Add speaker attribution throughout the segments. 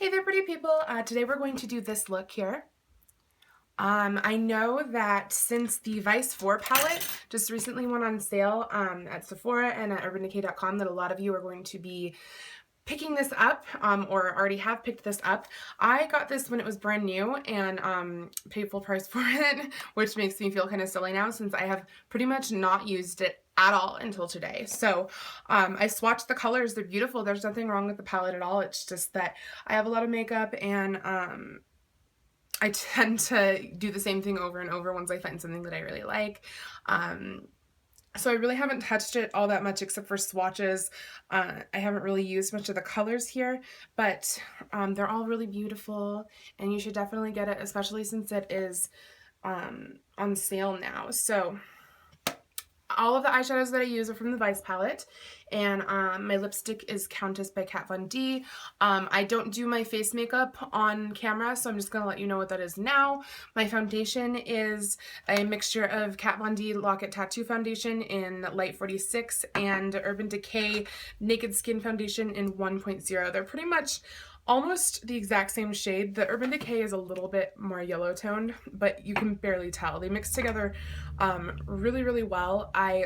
Speaker 1: Hey there, pretty people. Today we're going to do this look here. I know that since the Vice 4 palette just recently went on sale at Sephora and at UrbanDecay.com, that a lot of you are going to be picking this up or already have picked this up. I got this when it was brand new and paid full price for it, which makes me feel kind of silly now since I have pretty much not used it at all until today. So I swatched the colors. They're beautiful. There's nothing wrong with the palette at all. It's just that I have a lot of makeup and I tend to do the same thing over and over once I find something that I really like. So I really haven't touched it all that much except for swatches. I haven't really used much of the colors here, but they're all really beautiful and you should definitely get it, especially since it is on sale now. So all of the eyeshadows that I use are from the Vice palette, and my lipstick is Countess by Kat Von D. I don't do my face makeup on camera, so I'm just going to let you know what that is now. My foundation is a mixture of Kat Von D Lock-It Tattoo Foundation in Light 46 and Urban Decay Naked Skin Foundation in 1.0. They're pretty much almost the exact same shade. The Urban Decay is a little bit more yellow toned, but you can barely tell. They mix together really, really well. I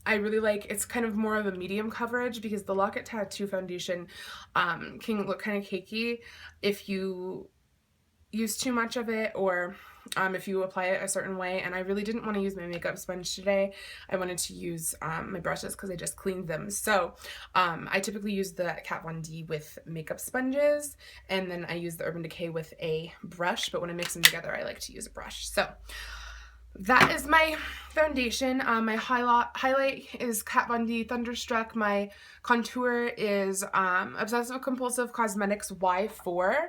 Speaker 1: really like, it's kind of more of a medium coverage because the Lock-It Tattoo Foundation can look kind of cakey if you use too much of it or if you apply it a certain way, and I really didn't want to use my makeup sponge today. I wanted to use my brushes because I just cleaned them. So I typically use the Kat Von D with makeup sponges, and then I use the Urban Decay with a brush, but when I mix them together I like to use a brush. So that is my foundation. My highlight is Kat Von D Thunderstruck. My contour is Obsessive Compulsive Cosmetics Y4,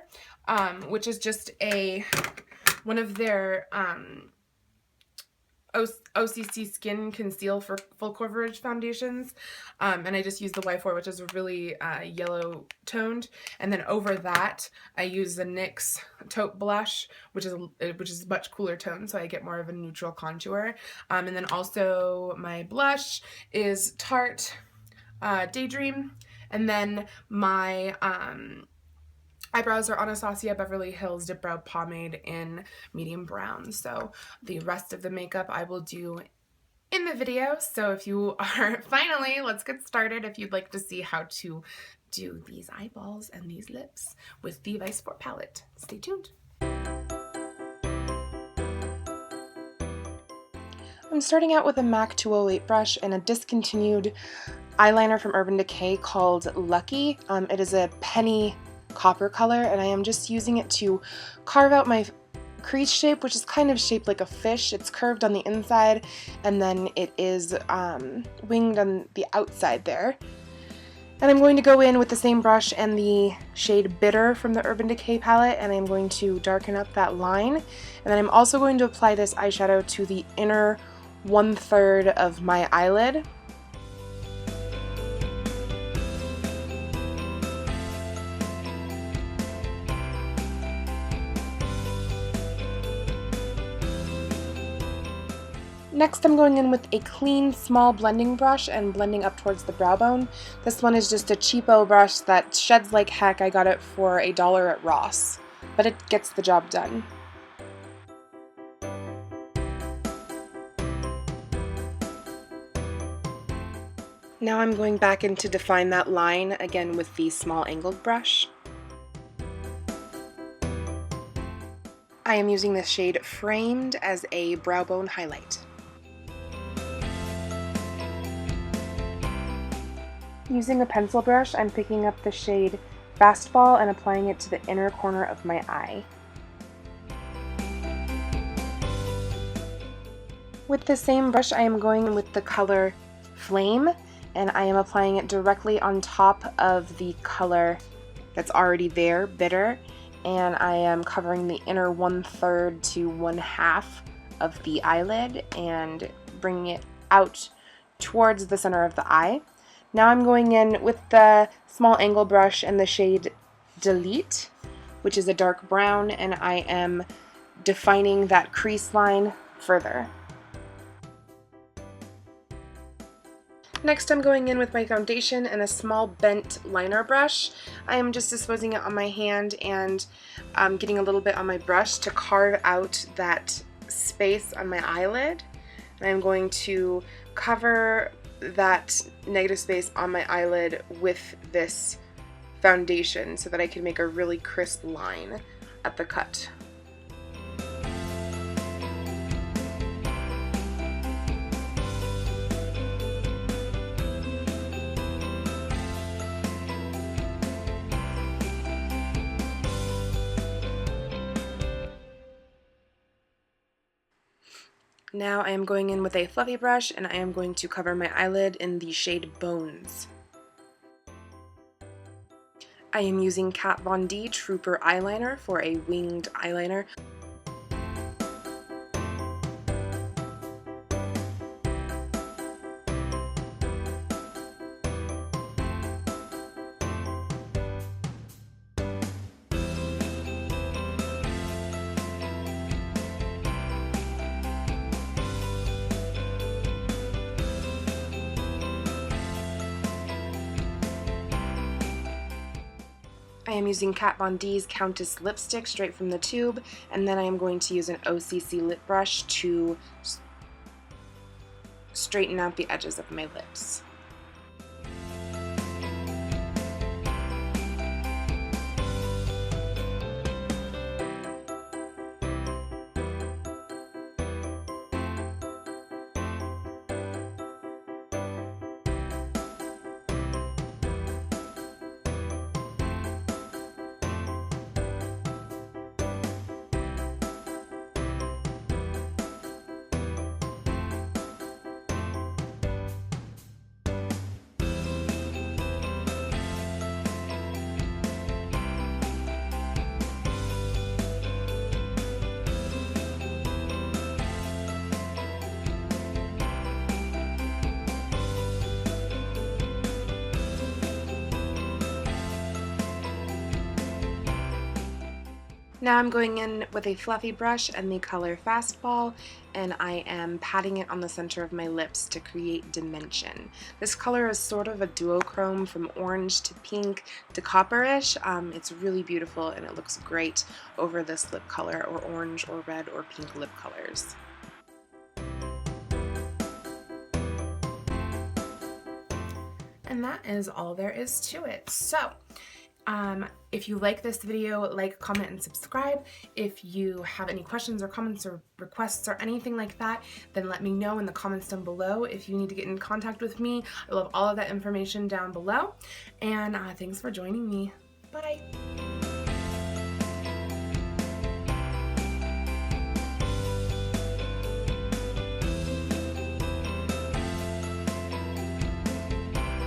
Speaker 1: which is just one of their OCC Skin Conceal for Full Coverage foundations, and I just use the Y4, which is really yellow toned, and then over that I use the NYX Taupe Blush, which is much cooler toned, so I get more of a neutral contour. And then also my blush is Tarte Daydream, and then my eyebrows are Anastasia Beverly Hills Dip Brow Pomade in medium brown. So the rest of the makeup I will do in the video. So if you are, finally, let's get started. If you'd like to see how to do these eyeballs and these lips with the Vice 4 palette, stay tuned. I'm starting out with a MAC 208 brush and a discontinued eyeliner from Urban Decay called Lucky. It is a penny copper color, and I am just using it to carve out my crease shape, which is kind of shaped like a fish. It's curved on the inside and then it is winged on the outside there. And I'm going to go in with the same brush and the shade Bitter from the Urban Decay palette, and I'm going to darken up that line. And then I'm also going to apply this eyeshadow to the inner 1/3 of my eyelid. Next, I'm going in with a clean, small blending brush and blending up towards the brow bone. This one is just a cheapo brush that sheds like heck. I got it for $1 at Ross, but it gets the job done. Now I'm going back in to define that line again with the small angled brush. I am using the shade Framed as a brow bone highlight. Using a pencil brush, I'm picking up the shade Fastball and applying it to the inner corner of my eye. With the same brush, I am going with the color Flame, and I am applying it directly on top of the color that's already there, Bitter, and I am covering the inner 1/3 to 1/2 of the eyelid and bringing it out towards the center of the eye. Now I'm going in with the small angle brush and the shade Delete, which is a dark brown, and I am defining that crease line further. Next, I'm going in with my foundation and a small bent liner brush. I am just disposing it on my hand and getting a little bit on my brush to carve out that space on my eyelid. And I'm going to cover that negative space on my eyelid with this foundation so that I can make a really crisp line at the cut. Now I am going in with a fluffy brush and I am going to cover my eyelid in the shade Bones. I am using Kat Von D Trooper eyeliner for a winged eyeliner. I am using Kat Von D's Countess lipstick straight from the tube, and then I am going to use an OCC lip brush to straighten out the edges of my lips. Now I'm going in with a fluffy brush and the color Fastball, and I am patting it on the center of my lips to create dimension. This color is sort of a duochrome from orange to pink to copperish. It's really beautiful and it looks great over this lip color or orange or red or pink lip colors. And that is all there is to it. So, if you like this video, like, comment, and subscribe. If you have any questions or comments or requests or anything like that, then let me know in the comments down below. If you need to get in contact with me, I will have all of that information down below. And thanks for joining me. Bye.